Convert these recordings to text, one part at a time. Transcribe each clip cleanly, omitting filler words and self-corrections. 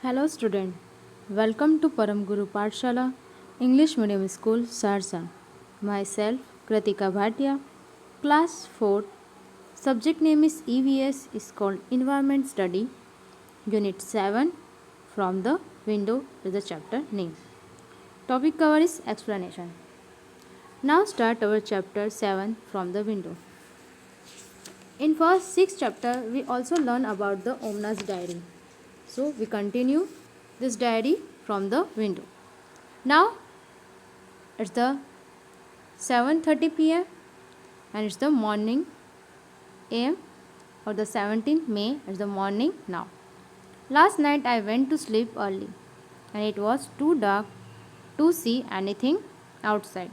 Hello student, welcome to Param Guru Pathshala, English Medium School, Sarsa. Myself, Kritika Bhatia, Class 4, subject name is EVS, is called Environment Study, Unit 7, from the window to the chapter name. Topic cover is explanation. Now start our chapter 7 from the window. In first 6 chapter, we also learn about the Omna's diary. So we continue this diary from the window. Now it's the 7:30 p.m. and it's the morning a.m. or the 17th May. It's the morning now. Last night I went to sleep early and it was too dark to see anything outside.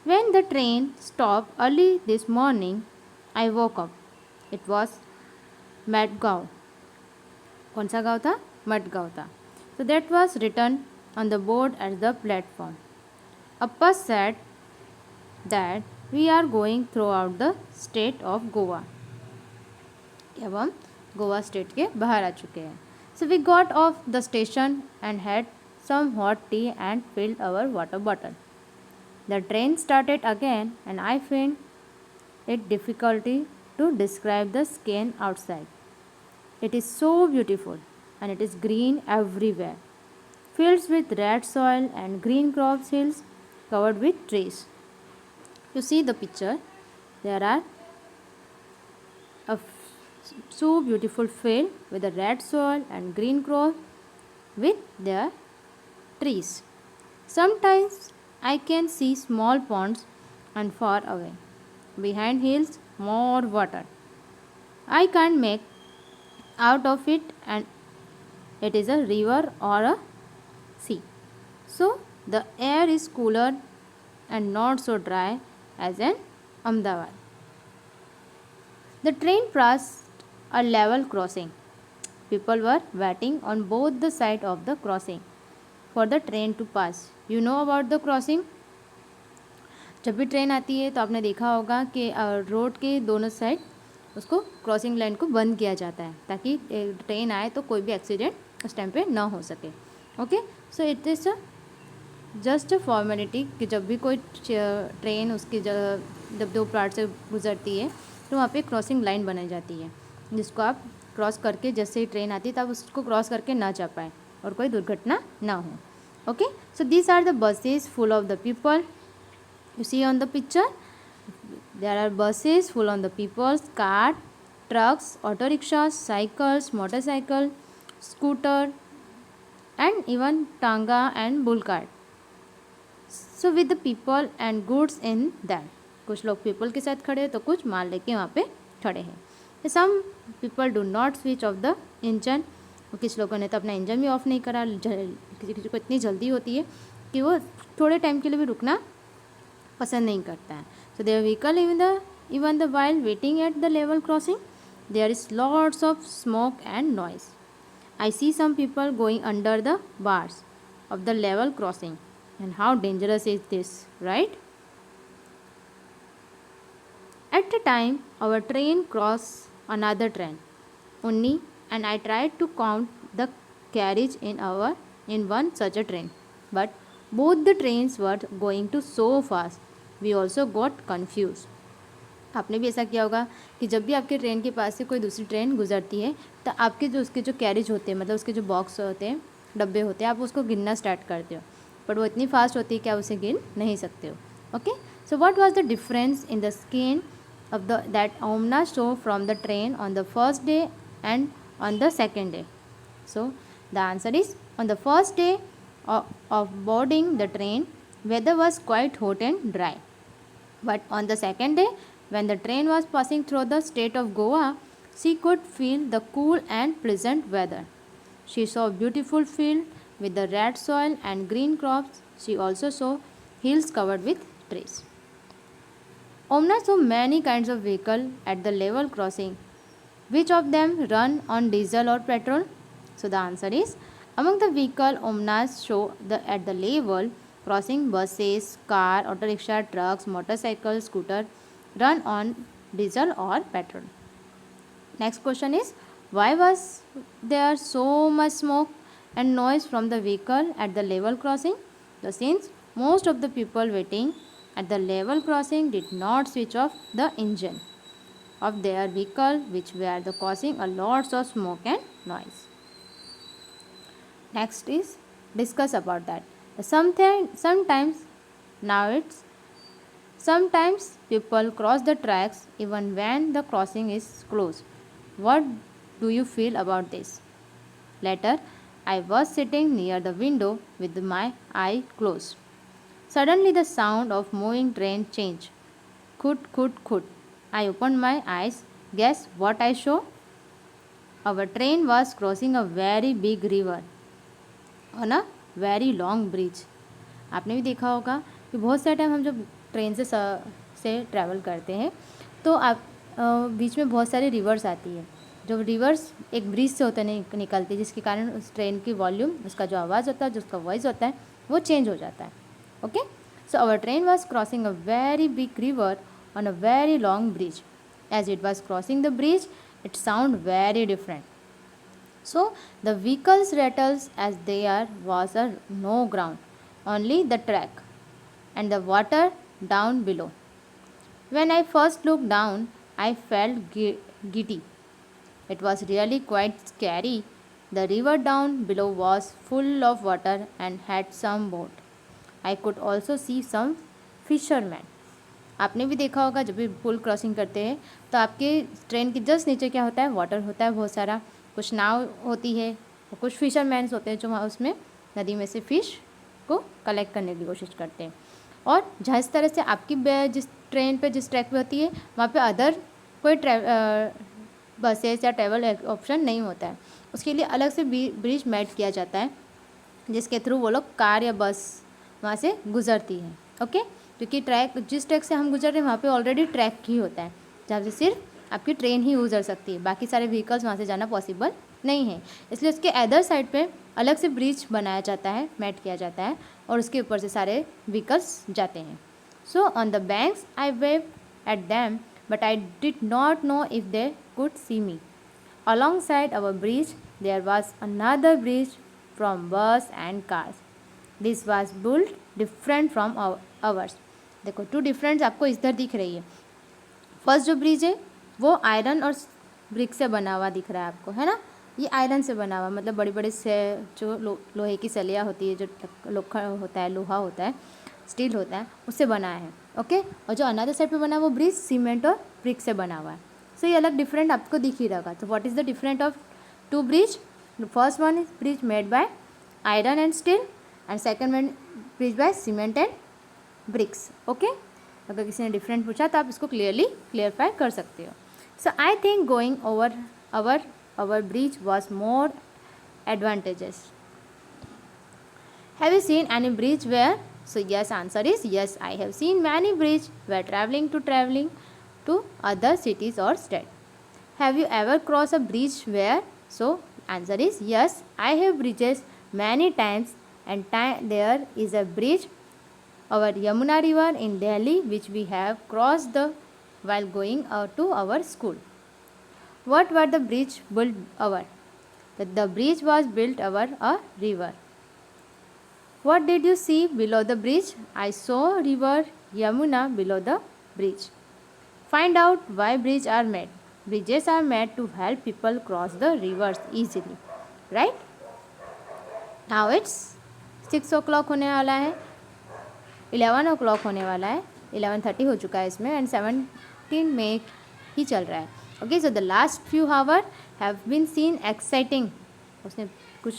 When the train stopped early this morning, I woke up. It was Madgaon. कौन सा गाँव था? मडगाँव था. So that was written on the board at the platform. Appa said that we are going throughout the state of Goa. अब हम Goa state के बाहर आ चुके हैं. So we got off the station and had some hot tea and filled our water bottle. The train started again and I found it difficulty to describe the sky outside. It is so beautiful and it is green everywhere. Fields with red soil and green crops, hills covered with trees. You see the picture. There are so beautiful field with the red soil and green crop with their trees. Sometimes I can see small ponds and far away. Behind hills, more water. I can't make out of it and it is a river or a sea. So the air is cooler and not so dry as in Ahmedabad. The train passed a level crossing. People were waiting on both the sides of the crossing for the train to pass. You know about the crossing? जब भी train आती है तो आपने देखा होगा कि road के दोनों साइड उसको क्रॉसिंग लाइन को बंद किया जाता है ताकि ट्रेन आए तो कोई भी एक्सीडेंट उस टाइम पे ना हो सके. Okay, so it is just a formality कि जब भी कोई ट्रेन उसकी जब दो पार्ट से गुजरती है तो वहाँ पे क्रॉसिंग लाइन बनाई जाती है जिसको आप क्रॉस करके जैसे ही ट्रेन आती है तब उसको क्रॉस करके ना जा पाए और कोई दुर्घटना ना हो. Okay, so these are the buses full of the people. You see on the picture, there are buses full on the people, car, trucks, auto rickshaws, cycles, motorcycle, scooter, and even tanga and bull cart. So with the people and goods in that. कुछ लोग people के साथ खड़े हैं तो कुछ माल लेके वहाँ पे खड़े हैं. Some people do not switch off the engine. किस लोगों ने तो अपना इंजन भी ऑफ नहीं करा. किसी को इतनी जल्दी होती है कि वो थोड़े टाइम के लिए भी रुकना पसंद नहीं करता है. So their vehicle even the while waiting at the level crossing, there is lots of smoke and noise. I see some people going under the bars of the level crossing. And how dangerous is this, right? At the time our train crossed another train only and I tried to count the carriage in one such a train, but both the trains were going to so fast. We also got confused. आपने भी ऐसा किया होगा कि जब भी आपके train के पास से कोई दूसरी ट्रेन गुजरती है तो आपके उसके जो कैरेज होते हैं मतलब उसके जो बॉक्स होते हैं डब्बे होते हैं आप उसको गिनना स्टार्ट करते हो बट वो इतनी फास्ट होती है कि आप उसे गिन नहीं सकते हो. Okay, so what was the difference in the skin of that Omna show from the train on the first day and on the second day? So the answer is on the first day of boarding the train, weather was quite hot and dry. But on the second day, when the train was passing through the state of Goa, she could feel the cool and pleasant weather. She saw beautiful field with the red soil and green crops. She also saw hills covered with trees. Omna saw many kinds of vehicle at the level crossing. Which of them run on diesel or petrol? So the answer is among the vehicle Omnas show at the level crossing buses, car, auto rickshaw, trucks, motorcycle, scooter run on diesel or petrol. Next question is why was there so much smoke and noise from the vehicle at the level crossing. The since most of the people waiting at the level crossing did not switch off the engine of their vehicle, which were the causing a lots of smoke and noise. Next is discuss about that. Sometimes now it's sometimes people cross the tracks even when the crossing is closed. What do you feel about this? Later, I was sitting near the window with my eye closed. Suddenly, the sound of moving train changed. Khut, khut, khut. I opened my eyes. Guess what I saw? Our train was crossing a very big river on a very long bridge. आपने भी देखा होगा कि बहुत सारे time हम जब train से ट्रैवल करते हैं तो आप बीच में बहुत सारी रिवर्स आती है. जो रिवर्स एक ब्रिज से होते निकलती है, जिसके कारण उस ट्रेन की वॉल्यूम, उसका जो आवाज़ होता है, जो उसका वॉइस होता है, वो चेंज हो जाता है. Okay, so our train was crossing a very big river on a very long bridge. As it was crossing the bridge, it sounded very different. So the vehicles rattles as there was no ground, only the track and the water down below. When I first looked down, I felt giddy. It was really quite scary. The river down below was full of water and had some boat. I could also see some fishermen. आपने भी देखा होगा जब भी पुल crossing करते हैं तो आपके ट्रेन के जस्ट नीचे क्या होता है, वाटर होता है बहुत सारा, कुछ नाव होती है और कुछ फिशरमैन्स होते हैं जो वहाँ उसमें नदी में से फ़िश को कलेक्ट करने की कोशिश करते हैं. और जहाँ इस तरह से आपकी जिस ट्रेन पे जिस ट्रैक पे होती है वहाँ पे अदर कोई बसेस या ट्रैवल ऑप्शन नहीं होता है. उसके लिए अलग से ब्रिज मेड किया जाता है जिसके थ्रू वो लोग कार या बस वहाँ से गुजरती है. ओके, क्योंकि ट्रैक जिस ट्रैक से हम गुजर रहे हैं वहाँ पे ऑलरेडी ट्रैक ही होता है जहाँ से सिर्फ आपकी ट्रेन ही गुजर सकती है, बाकी सारे व्हीकल्स वहाँ से जाना पॉसिबल नहीं है. इसलिए उसके अदर साइड पे अलग से ब्रिज बनाया जाता है, मेट किया जाता है और उसके ऊपर से सारे व्हीकल्स जाते हैं. So on the banks I wave at them but I did not know if they could see me. Alongside our bridge there was another bridge from bus and cars. This was built different from ours. देखो two different आपको इधर दिख रही है. First जो bridge है वो iron और ब्रिक से बना हुआ दिख रहा है आपको, है ना. ये आयरन से बना हुआ मतलब बड़ी बड़ी से जो लोहे की सलिया होती है, जो लोखा होता है, लोहा होता है, स्टील होता है, उससे बना है. ओके, और जो अनदर साइड पे बना है वो ब्रिज सीमेंट और ब्रिक से बना हुआ है. सो ये अलग डिफरेंट आपको दिख ही रहेगा. तो what is the different of two bridge? First one is bridge made by iron and steel and second one bridge by cement and bricks. Okay, अगर किसी ने डिफरेंट पूछा तो आप इसको क्लियरफाई कर सकते हो. So I think going over our bridge was more advantageous. Have you seen any bridge where? So yes, answer is yes, I have seen many bridge where traveling to other cities or state. Have you ever crossed a bridge where? So answer is yes, I have bridges many times and there is a bridge over Yamuna river in Delhi which we have crossed while going to our school. What were the bridge built over? The bridge was built over a river. What did you see below the bridge? I saw river Yamuna below the bridge. Find out why bridges are made. Bridges are made to help people cross the rivers easily. Right? Now it's 6 o'clock होने वाला है, 11 o'clock होने वाला है, 11:30 हो चुका है इसमें एंड 17 में ही चल रहा है. Okay, so the last few hour have been seen exciting. उसने कुछ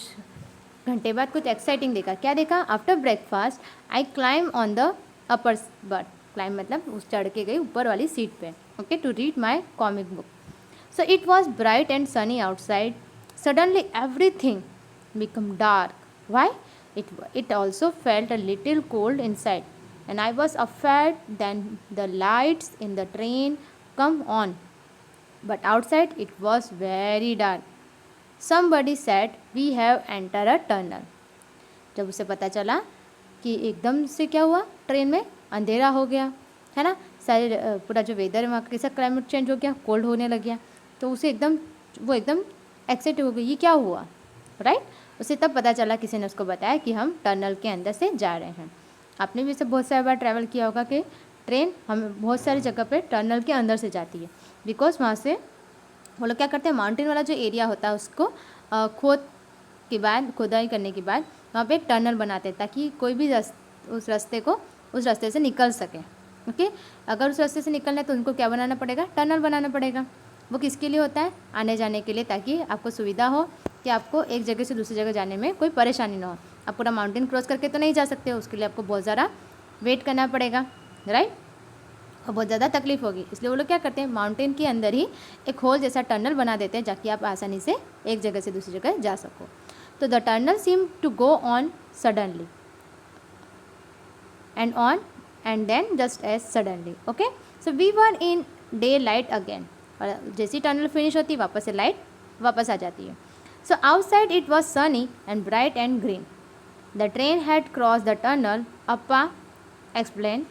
घंटे बाद कुछ एक्साइटिंग देखा. क्या देखा? After breakfast I climb on the upper berth. Climb मतलब उस चढ़ के गई ऊपर वाली सीट पे. Okay, to read my comic book. So it was bright and sunny outside. Suddenly everything become dark. Why? It also felt a little cold inside and I was afraid then the lights in the train come on. But outside it was very dark. Somebody said we have entered a tunnel. जब उसे पता चला कि एकदम से क्या हुआ, train में अंधेरा हो गया, है ना, सारे पूरा जो वेदर है वहाँ कैसा क्लाइमेट चेंज हो गया, कोल्ड होने लग गया, तो उसे वो एकदम एक्साइटेड हो गई. ये क्या हुआ? राइट। उसे तब पता चला, किसी ने उसको बताया कि हम टनल के अंदर से जा रहे हैं। आपने भी इसे बहुत सारी बार ट्रैवल किया होगा कि ट्रेन हमें बहुत सारी जगह पे टनल के अंदर से जाती है, बिकॉज वहाँ से वो लोग क्या करते हैं, माउंटेन वाला जो एरिया होता है उसको खुदाई करने के बाद वहाँ पे एक टनल बनाते हैं, ताकि कोई भी उस रास्ते से निकल सके। ओके, अगर उस रास्ते से निकलना है तो उनको क्या बनाना पड़ेगा, टनल बनाना पड़ेगा। वो किसके लिए होता है, आने जाने के लिए, ताकि आपको सुविधा हो कि आपको एक जगह से दूसरी जगह जाने में कोई परेशानी ना हो। आप पूरा माउंटेन क्रॉस करके तो नहीं जा सकते हो, उसके लिए आपको बहुत ज़्यादा वेट करना पड़ेगा, राइट, और बहुत ज़्यादा तकलीफ होगी। इसलिए वो लोग क्या करते हैं, माउंटेन के अंदर ही एक होल जैसा टनल बना देते हैं, ताकि आप आसानी से एक जगह से दूसरी जगह जा सको। तो the tunnel seem to go on suddenly and then just as suddenly. Okay, so we were in daylight again. और जैसी टनल फिनिश होती वापस से लाइट वापस आ जाती है। So outside it was sunny and bright and green. The train had crossed the tunnel. Appa explained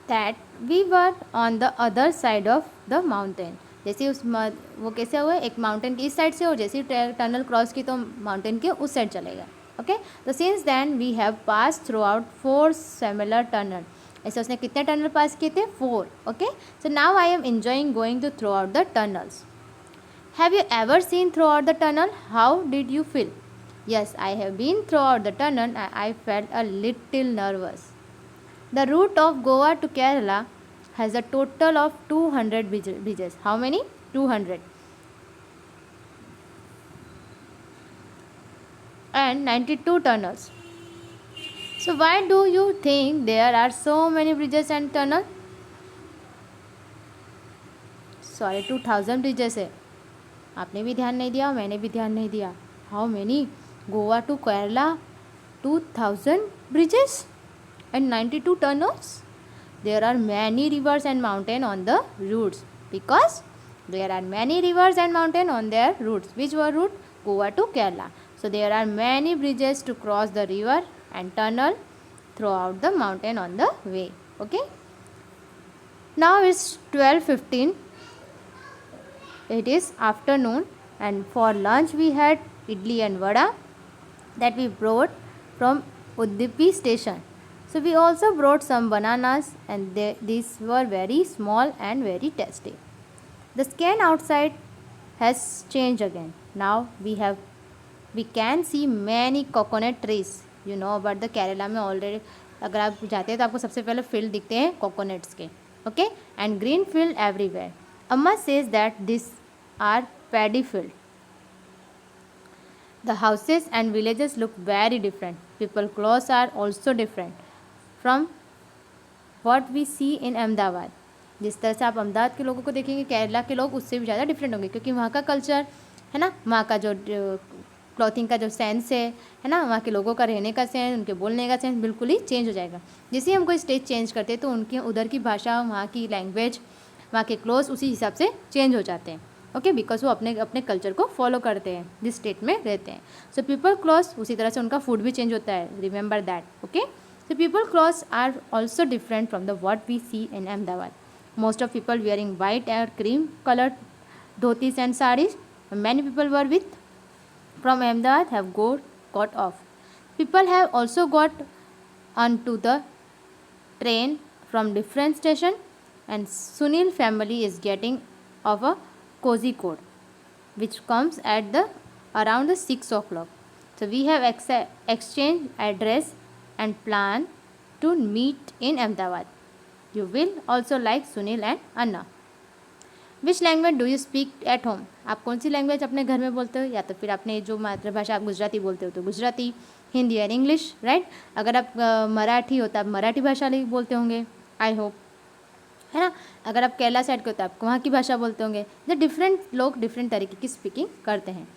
that we were on the other side of the mountain. जैसे वो कैसे हुए, एक माउंटेन की इस साइड से, और जैसे टनल क्रॉस की तो माउंटेन के उस साइड चलेगा। ओके, तो since then we have pass through out 4 similar tunnel. ऐसे उसने कितने टनल पास किए थे, 4। Okay, so now I am enjoying going to through out the tunnels. Have you ever seen through out the tunnel, how did you feel? Yes, I have been through out the tunnel, I felt a little nervous. The route of Goa to Kerala has a total of 200 bridges. How many? 200. And 92 tunnels. So why do you think there are so many bridges and tunnels? Sorry, 2000 bridges है। आपने भी ध्यान नहीं दिया, मैंने भी ध्यान नहीं दिया। How many? Goa to Kerala, 2000 bridges and 92 tunnels. There are many rivers and mountains on the routes, because there are many rivers and mountains on their routes. Which were route? Goa to Kerala. So there are many bridges to cross the river and tunnel throughout the mountain on the way. Okay, now it's 12:15. It is afternoon, and for lunch we had idli and vada that we brought from Udupi station. So we also brought some bananas, and these were very small and very tasty. The sky outside has changed again. Now we can see many coconut trees. You know about the Kerala में already अगर आप जाते हैं तो आपको सबसे पहले field दिखते हैं कोकोनट्स के। Okay, and green field everywhere. अम्मा says that these are paddy field. The houses and villages look very different. People clothes are also different from what we see in Ahmedabad. जिस तरह से आप अहमदाबाद के लोगों को देखेंगे, केरला के लोग उससे भी ज़्यादा डिफरेंट होंगे, क्योंकि वहाँ का कल्चर है ना, वहाँ का जो क्लॉथिंग का जो सेंस है ना, वहाँ के लोगों का रहने का सेंस, उनके बोलने का सेंस बिल्कुल ही चेंज हो जाएगा। जैसे हम कोई स्टेट चेंज करते हैं तो उनके उधर की भाषा, वहाँ की लैंग्वेज, वहाँ के क्लोथ्स उसी हिसाब से चेंज हो जाते हैं। ओके, बिकॉज वो अपने अपने कल्चर को फॉलो करते हैं जिस स्टेट में रहते हैं। सो पीपल क्लोथ्स, उसी तरह से उनका फूड भी चेंज होता है, remember that. Okay, so people clothes are also different from the what we see in Ahmedabad. Most of people wearing white or cream colored dhotis and sarees. Many people were with from Ahmedabad have got off. People have also got onto the train from different station, and Sunil family is getting off a Kozhikode, which comes at the around the 6 o'clock. So we have exchanged address and plan to meet in Ahmedabad. You will also like Sunil and Anna. Which language do you speak at home? आप कौन सी language अपने घर में बोलते हो, या तो फिर अपने जो मातृभाषा आप गुजराती बोलते हो तो गुजराती, हिंदी और इंग्लिश, राइट। अगर आप मराठी हो तो आप मराठी भाषा बोलते होंगे, आई होप, है ना। अगर आप केरला साइड के हो तो आप वहाँ की भाषा बोलते होंगे। द डिफरेंट लोग डिफरेंट तरीके की स्पीकिंग करते हैं।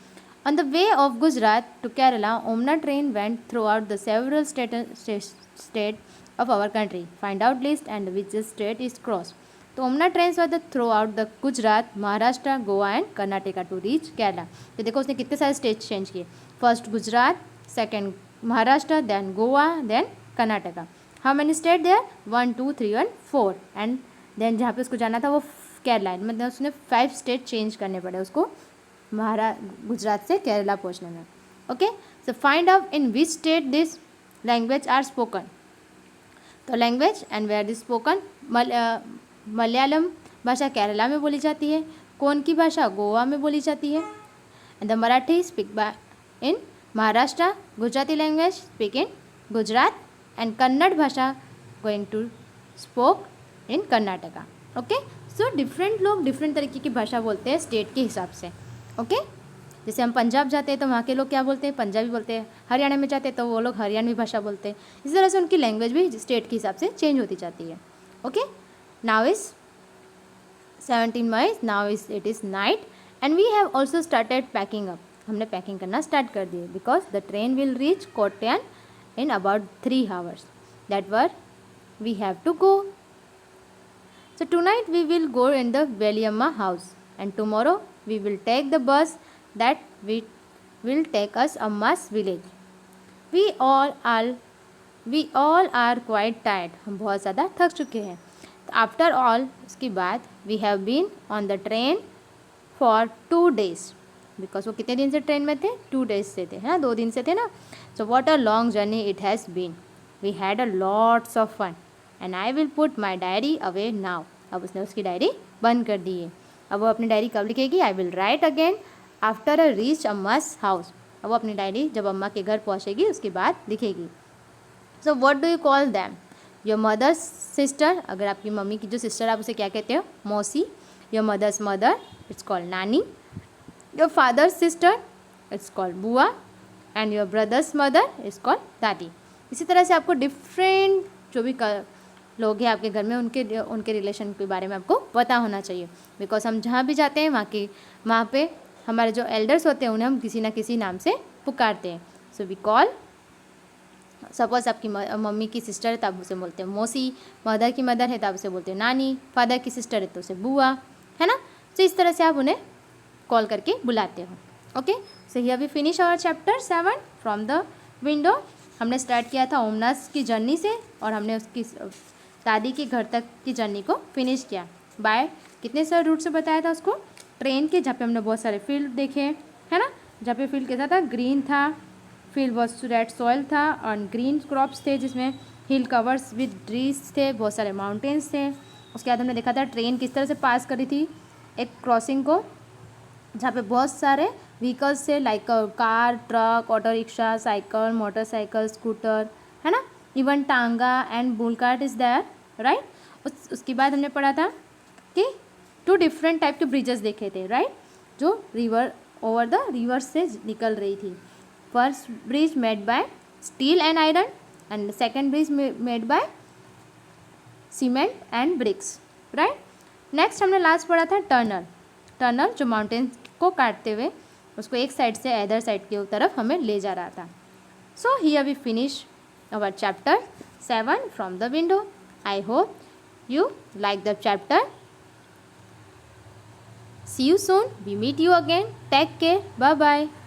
On the way of Gujarat to Kerala, Omna train went throughout the several state of our country. Find out list and which state is crossed. तो Omana trains were through out the Gujarat, Maharashtra, Goa and Karnataka to reach Kerala. तो देखो उसने कितने सारे state change किए, first Gujarat, second Maharashtra, then Goa, then Karnataka. How many state there? 1 2 3 and 4, and then जहाँ पे उसको जाना था वो केरला, मतलब उसने 5 स्टेट चेंज करने पड़े उसको गुजरात से केरला पहुंचने में। Okay, so find out in which state this language are spoken. तो language and where this spoken, Malayalam भाषा केरला में बोली जाती है, कौन की भाषा गोवा में बोली जाती है, and the Marathi speak by in Maharashtra, Gujarati language speak in Gujarat, and Kannada भाषा going to spoke in Karnataka. Okay, so different लोग डिफरेंट तरीके की भाषा बोलते हैं स्टेट के हिसाब से। ओके, जैसे हम पंजाब जाते हैं तो वहाँ के लोग क्या बोलते हैं, पंजाबी बोलते हैं। हरियाणा में जाते हैं तो वो लोग हरियाणवी भाषा बोलते हैं। इसी तरह से उनकी लैंग्वेज भी स्टेट के हिसाब से चेंज होती जाती है। Okay, now is 17 May, now is it is night and we have also started packing up. हमने पैकिंग करना स्टार्ट कर दिए because the train will reach Kottayam in about 3 hours, that where we have to go. So tonight we will go in the Veliamma house and tomorrow we will take the bus that will take us Amma's village. We all are quite tired. हम बहुत ज़्यादा थक चुके हैं। After all, उसके बाद we have been on the train for 2 days. Because वो कितने दिन से ट्रेन में थे, 2 days से थे, है ना, 2 दिन से थे ना। So what a long journey it has been. We had a lots of fun. And I will put my diary away now. अब उसने उसकी डायरी बंद कर दी है। अब वो अपनी डायरी कब लिखेगी, I will write again after a reach Amma's house. अब वो अपनी डायरी जब अम्मा के घर पहुँचेगी उसके बाद लिखेगी। So what do you call them, your mother's sister, अगर आपकी मम्मी की जो सिस्टर आप उसे क्या कहते हो, मौसी। Your mother's mother, it's called nani. Your father's sister, it's called bua. And your brother's mother, it's called dadi. इसी तरह से आपको डिफरेंट जो भी लोग हैं आपके घर में उनके रिलेशन के बारे में आपको पता होना चाहिए। बिकॉज हम जहाँ भी जाते हैं वहाँ पे हमारे जो एल्डर्स होते हैं उन्हें हम किसी ना किसी नाम से पुकारते हैं। सो वी कॉल, सपोज आपकी मम्मी की सिस्टर है तो आप उसे बोलते हैं मौसी, मदर की मदर है तो आप उसे बोलते हैं नानी, फादर की सिस्टर है तो उसे बुआ, है ना। तो इस तरह से आप उन्हें कॉल करके बुलाते हो। Okay, so here we finish our chapter 7 from the window. हमने स्टार्ट किया था ओमनास की जर्नी से और हमने उसकी दादी के घर तक की जर्नी को फिनिश किया बाय कितने सारे रूट से बताया था उसको, ट्रेन के, जहाँ पे हमने बहुत सारे फील्ड देखे, है ना। जहाँ पे फील्ड कैसा था, ग्रीन था, फील्ड वॉज रेड सॉइल था और ग्रीन क्रॉप्स थे जिसमें हिल कवर्स विद ट्रीज थे, बहुत सारे माउंटेन्स थे। उसके बाद हमने देखा था ट्रेन किस तरह से पास करी थी एक क्रॉसिंग को जहाँ पे बहुत सारे व्हीकल्स थे, like car, truck, auto rickshaw, cycle, motorcycle, scooter, है ना। Even tonga and bull cart is there, right. उसके बाद हमने पढ़ा था कि 2 डिफरेंट टाइप के ब्रिजेस देखे थे, राइट, जो रिवर ओवर द रिवर से निकल रही थी। First bridge made by steel and iron and second bridge made by cement and bricks, right. Next हमने लास्ट पढ़ा था टनल जो माउंटेन को काटते हुए उसको एक साइड से अदर साइड की तरफ हमें ले जा रहा था। So here we finish our chapter 7 from the window. I hope you like the chapter. See you soon. We meet you again. Take care. Bye bye.